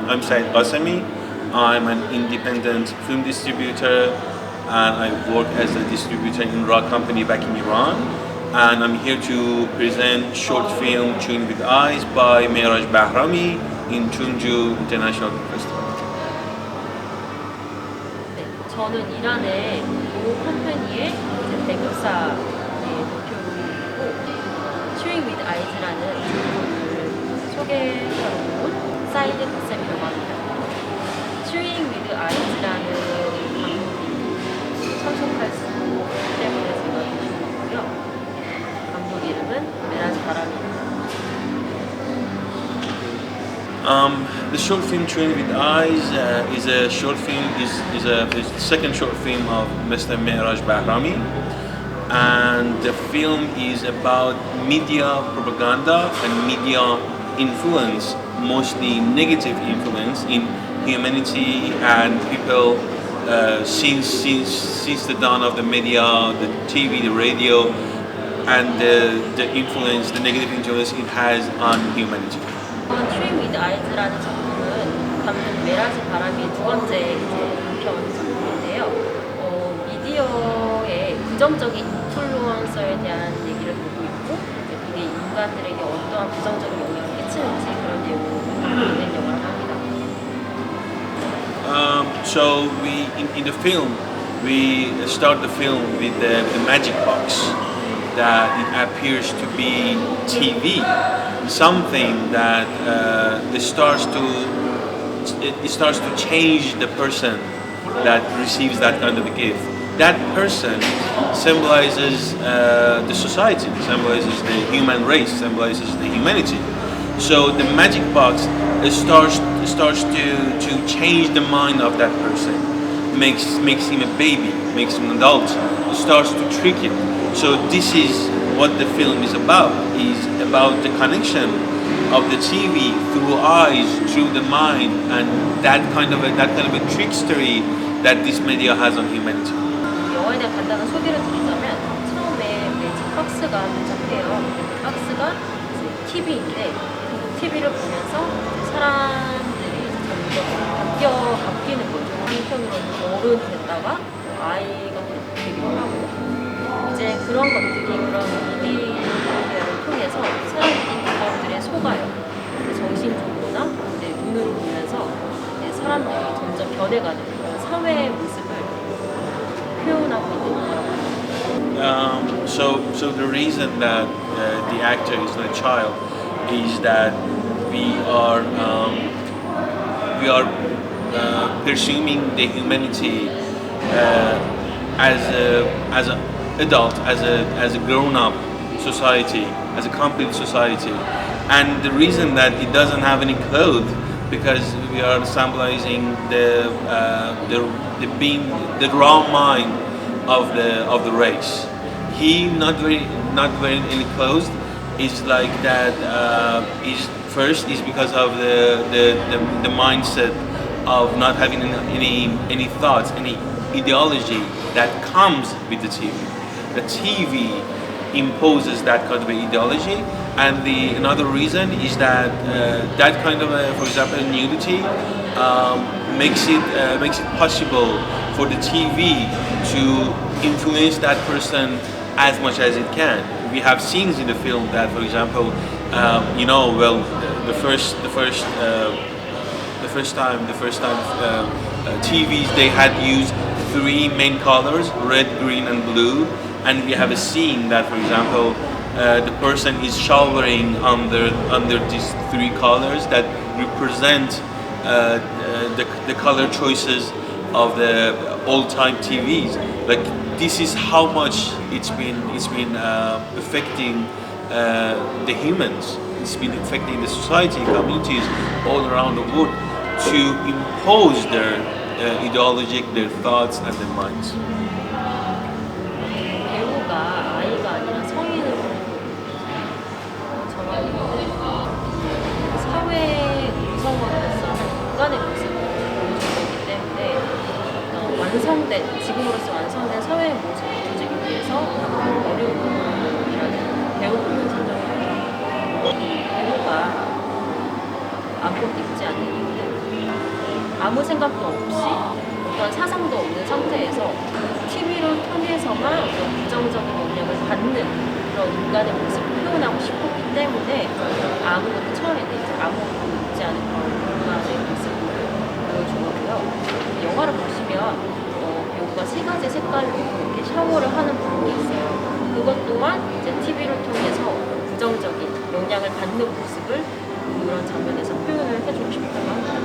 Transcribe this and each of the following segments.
I'm CISFF. I'm an independent film distributor, and I work as a distributor in Rock Company back in Iran. And I'm here to present short film Chewing with Eyes by Mehraj Bahrami in Chungju International Festival. 네, 저는 이란의 모 컴퍼니의 이제 배급사의 대표이고 Chewing with Eyes라는 작품을 소개하러 온 사이드 쌤이라고 합니다. Chewing with Eyes라는 감독이 참석할 수 때문에 제가 모신 거고요. 감독 이름은 메라즈 바람입니다. The short film Chewing with Eyes is a short film. Is a second short film of Mr. Mehraj Bahrami, and the film is about media propaganda and media influence, mostly negative influence in humanity and people since the dawn of the media, the TV, the radio, and the influence, the negative influence it has on humanity. Chewing with Eyes라는 작품은 감독 메라즈 바람이의 두 번째 단편 작품인데요. 미디어의 부정적인 인플루언서에 대한 얘기를 보고 있고, 그게 인간들에게 어떠한 부정적인 영향을 끼치는지 그런 내용을 담고 있는 영화라고 합니다. So in the film, we start the film with the magic box that it appears to be TV, something that it starts to change the person that receives that kind of a gift. That person symbolizes the society, symbolizes the human race, symbolizes the humanity. So the magic box starts to change the mind of that person, makes him a baby, makes him an adult, starts to trick him. So this is what the film is about the connection of the TV through eyes, through the mind, and that kind of a trickstery that this media has on humanity. 영화에 대한 간단한 소개를 드리자면 처음에 매직 박스가 도착해요. 그 박스가 TV인데 그 TV를 보면서 사람들이 점점 바뀌는 거죠. 한편으로는 어른이 됐다가 아이가 되기도 하고 이제 그런 것들이 그런 미디어를 통해서 사람들의 속아요. 정신적으로나 눈으로 보면서 사람들이 점점 변해가는 그런 사회의 모습을 표현하고 있는 거라고. So the reason that the actor is not a child is that we are pursuing the humanity as an adult, as a grown-up society, as a complete society, and the reason that it doesn't have any clothes because we are symbolizing the raw mind of the race. He not wearing any clothes is like that. Is because of the mindset of not having any thoughts, any ideology that comes with the TV. The TV imposes that kind of ideology, and another reason is that that kind of, for example, nudity makes it possible for the TV to influence that person as much as it can. We have scenes in the film that, for example, the first time TVs they had used three main colors: red, green, and blue. And we have a scene that, for example, the person is showering under these three colors that represent the color choices of the old-time TVs. Like this is how much it's been affecting the humans. It's been affecting the society, communities all around the world to impose their ideology, their thoughts, and their minds. 배우가 아이가 아니라 성인을 정하는데 사회의 구성원으로서 인간의 모습을 보여주고 있기 때문에 지금으로서 완성된 사회의 모습을 보여주기 위해서 어려운 부분이라는 배우를 선정합니다. 배우가 아무것도 입지 않는 이유는 아무 생각도 없이 어떤 사상도 없는 상태에서 TV를 통해서만 어떤 부정적인 영향을 받는 그런 인간의 모습을 표현하고 싶었기 때문에 아무것도 처음에는 이제 아무것도 묻지 않은 그런 인간의 모습을 보여주거고요. 영화를 보시면 배우가 세 가지 색깔로 이렇게 샤워를 하는 부분이 있어요. 그것 또한 이제 TV를 통해서 부정적인 영향을 받는 모습을 그런 장면에서 표현을 해주고 싶다고 합니다.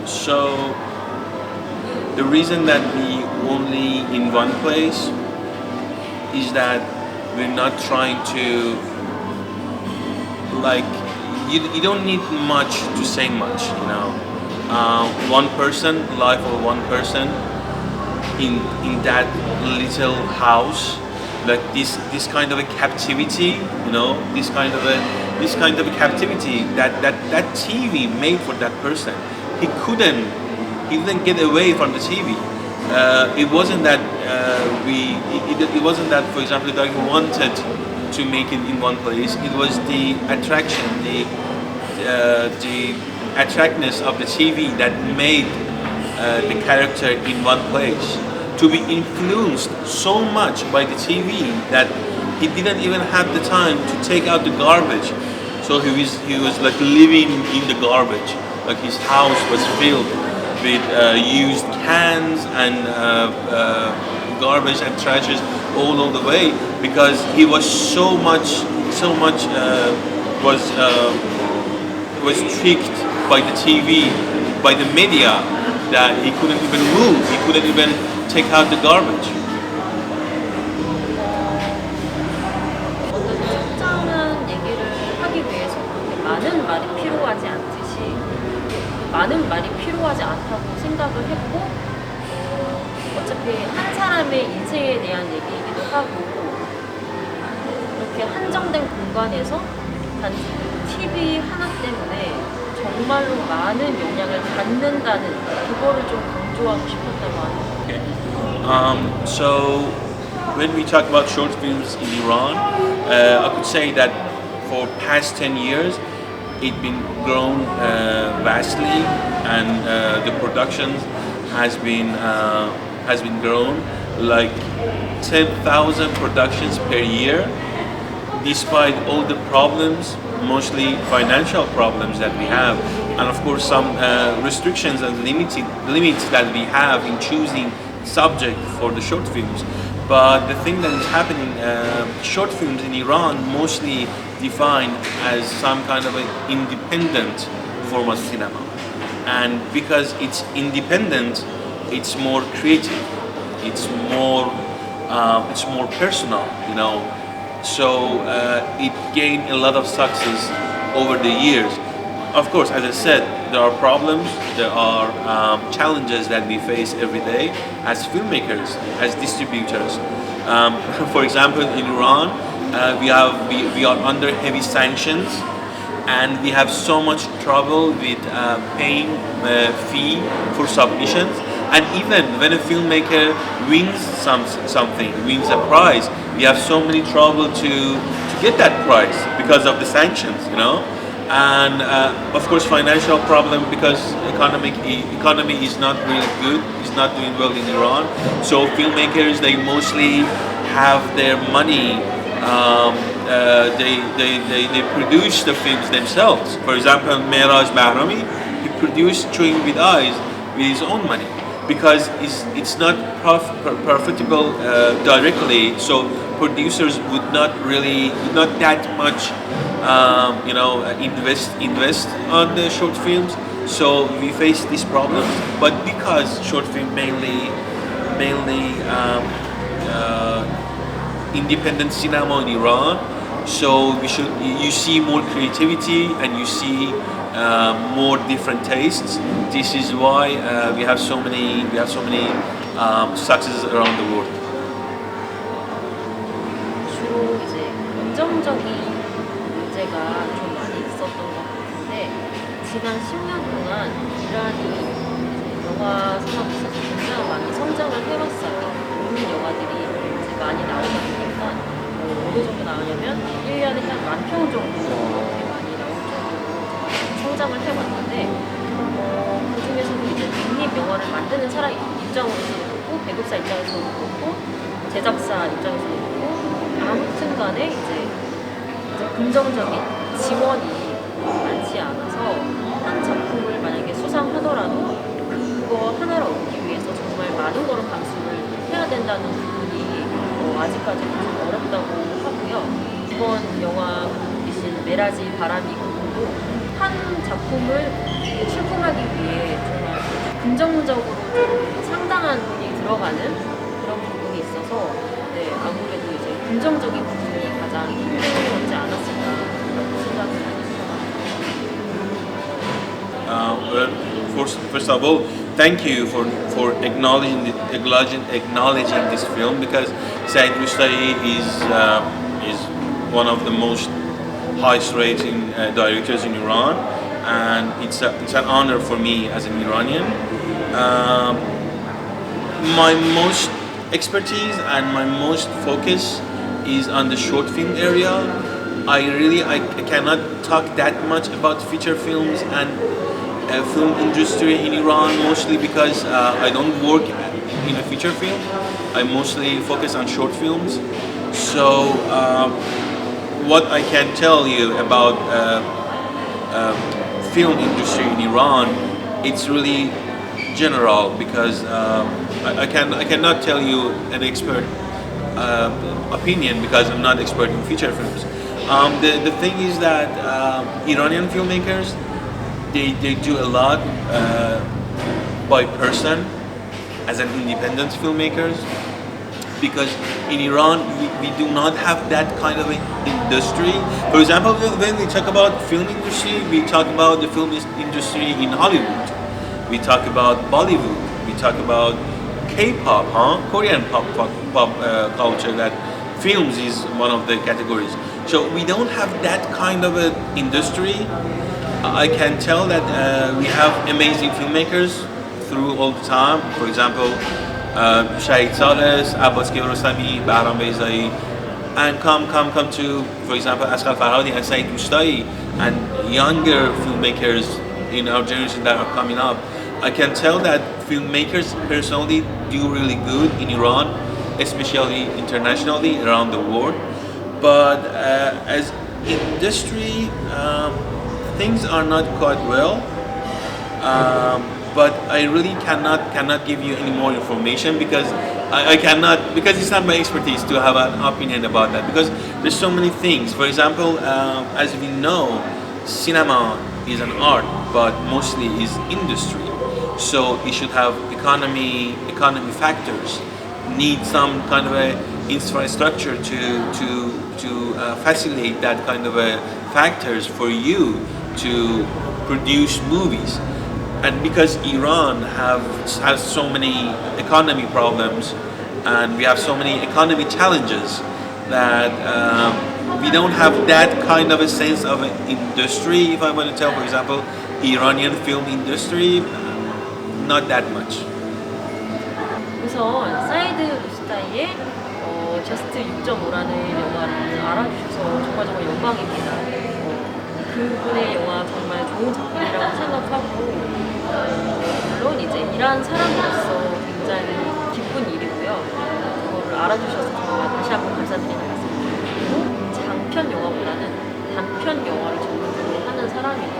So the reason that we only in one place is that we're not trying to like you don't need much to say much, you know. One person, life of one person in that little house, like this kind of a captivity, you know, this kind of a captivity that TV made for that person. He didn't get away from the TV. It wasn't that it wasn't that, for example, that he wanted to make it in one place. It was the attraction, the attractiveness of the TV that made the character in one place. To be influenced so much by the TV that he didn't even have the time to take out the garbage. So he was like living in the garbage. Like his house was filled with used cans and garbage and trashes all the way, because he was so much was tricked by the TV, by the media, that he couldn't even move. He couldn't even take out the garbage. 어떤 특정한 얘기를 하기 위해서 그렇게 많은 말이 필요하지 않듯이 많은 말이 필요하지 않다고 생각을 했고, 어차피 한 사람의 인생에 대한 얘기이기도 하고, 이렇게 한정된 공간에서 단지 TV 하나 때문에 정말로 많은 영향을 받는다는 그거를 좀 강조하고 싶었다고 합니다. Okay. So when we talk about short films in Iran, I could say that for past 10 years, it's been grown vastly, and the productions has been grown like 10,000 productions per year, despite all the problems, mostly financial problems that we have, and of course some restrictions and limits that we have in choosing subject for the short films. But the thing that is happening, short films in Iran mostly defined as some kind of an independent form of cinema, and because it's independent, it's more creative, it's more personal, you know. So it gained a lot of success over the years. Of course, as I said, there are problems, there are challenges that we face every day as filmmakers, as distributors. For example, in Iran, we are under heavy sanctions, and we have so much trouble with paying fee for submissions. And even when a filmmaker wins wins a prize, we have so many trouble to get that prize because of the sanctions, you know. And of course, financial problem, because economy is not really good, is not doing well in Iran. So filmmakers, they mostly have their money. They produce the films themselves. For example, Mehraj Bahrami, he produced Chewing with Eyes with his own money, because it's not profitable directly. So producers would not that much invest on the short films. So we face these problems. But because short film mainly independent cinema in Iran, so you see more creativity, and you see more different tastes. This is why we have so many successes around the world. 주로 이제 긍정적인 문제가 좀 많이 있었던 것 같은데, 지난 10년 동안 이란이 영화 산업에서 굉장히 많이 성장을 해왔어요. 좋은 영화들이 이제 많이 나오다 보니까 어느 정도 나오냐면 1년에 한 10,000편 정도 이렇게 많이 나올 정도로 성장을 해왔는데, 만드는 사람 입장으로서도 그렇고 배급사 입장에서도 그렇고 제작사 입장에서도 그렇고 아무튼 간에 이제 긍정적인 지원이 많지 않아서 한 작품을 만약에 수상하더라도 그거 하나를 얻기 위해서 정말 많은 거를 감수를 해야 된다는 부분이 아직까지는 좀 어렵다고 하고요. 이번 영화 감독이신 메라지 바라미 감독도 한 작품을 출품하기 위해 정말 긍정적으로 좀 상당한 돈이 들어가는 그런 부분이 있어서 네, 아무래도 이제 긍정적인 부분이 가장 힘들지 않았을까라고 생각을 합니다. Well, first of all, thank you for acknowledging this film, because Said Rushdie is one of the most highest rating directors in Iran, and it's an honor for me as an Iranian. My most expertise and my most focus is on the short film area. I cannot talk that much about feature films and film industry in Iran, mostly because I don't work in a feature film. I mostly focus on short films. So what I can tell you about film industry in Iran, it's really general, because I cannot tell you an expert opinion, because I'm not expert in feature films. The thing is that Iranian filmmakers, they do a lot by person as an independent filmmakers, because in Iran we do not have that kind of industry. For example, when we talk about film industry, we talk about the film industry in Hollywood, we talk about Bollywood, we talk about K-pop, Korean pop culture. That films is one of the categories. So we don't have that kind of an industry. I can tell that we have amazing filmmakers through all the time. For example, Shahid Sales, Abbas Kiarostami, Bahram Beizai, and come to, for example, Asghar Farhadi and Said Rushdie, and younger filmmakers in our generation that are coming up. I can tell that filmmakers personally do really good in Iran, especially internationally around the world. But as industry, things are not quite well. But I really cannot give you any more information, because I cannot, because it's not my expertise to have an opinion about that, because there's so many things. For example, as we know, cinema is an art, but mostly is industry. So it should have economy factors, need some kind of a infrastructure to facilitate that kind of a factors for you to produce movies. And because Iran has so many economy problems, and we have so many economy challenges, that we don't have that kind of a sense of an industry. If I want to tell, for example, Iranian film industry, not that much. 우선 사이드 루스타이의 저스트 6.5라는 영화를 알아주셔서 정말 영광입니다. 그분의 영화 정말 좋은 작품이라고 생각하고, 물론 이제 일한 사람으로서 굉장히 기쁜 일이고요. 그거를 알아주셔서 정말 다시 한번 감사드리는 말씀드리고, 장편 영화보다는 단편 영화를 전문적으로 하는 사람이고,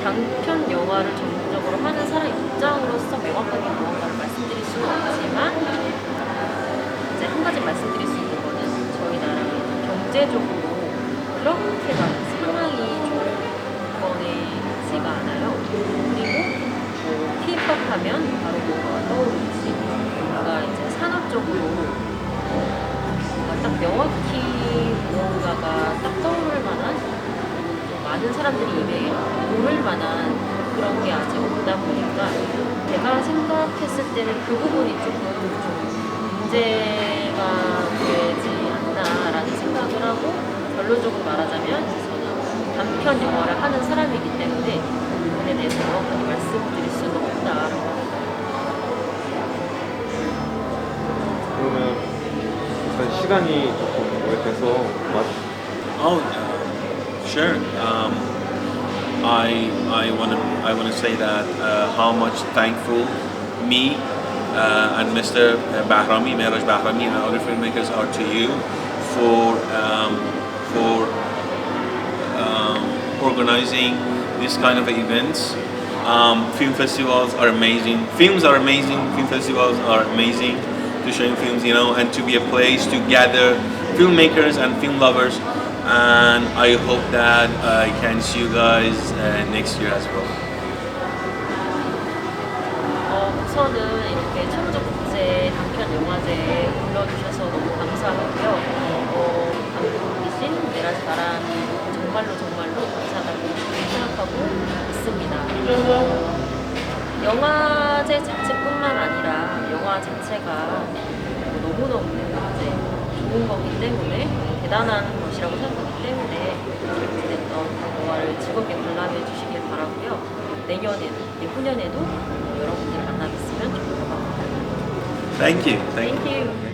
장편 영화를 전문적으로 하는 사람 입장으로서 명확하게 무언가를 말씀드릴 수는 없지만, 이제 한 가지 말씀드릴 수 있는 거는 저희 나라가 경제적으로 그렇게 막 상황이 좋은 거지가 않아요. 그리고 K-pop 하면 바로 뭔가가 떠오르지, 뭔가 이제 산업적으로 뭔가 딱 명확히 무언가가 딱 떠오를 만한, 좀 많은 사람들이 입에 오를 만한 그런 게 아직 없다 보니까, 제가 생각했을 때는 그 부분이 조금 좀 문제가 되지 않나라는 생각을 하고, 결론적으로 말하자면 저는 단편 영화를 하는 사람이기 때문에 그 부분에 대해서 명확하게 말씀드릴 수는 없다라고 합니다. 그러면 일단 시간이 조금 오래돼서 Oh, sure. I want to say that how much thankful me and Mr. Bahrami, Mehraj Bahrami, and other filmmakers are to you for organizing this kind of events. Film festivals are amazing. Films are amazing. Film festivals are amazing to showing films, you know, and to be a place to gather filmmakers and film lovers. And I hope that I can see you guys next year as well. 우선은 이렇게 청주 국제 단편 영화제에 불러주셔서 너무 감사하고요. 감독이신 메라즈 바람이 정말로 감사하다고 생각하고 있습니다. 영화제 자체뿐만 아니라 영화 자체가 너무너무 이제 좋은 거기 때문에 대단한 것이라고 생각하기 때문에 어쨌든 영화를 즐겁게 관람해 주시길 바라고요. 내후년에도 여러분들 만나 뵙으면 좋을 것 같아요. Thank you. Thank you.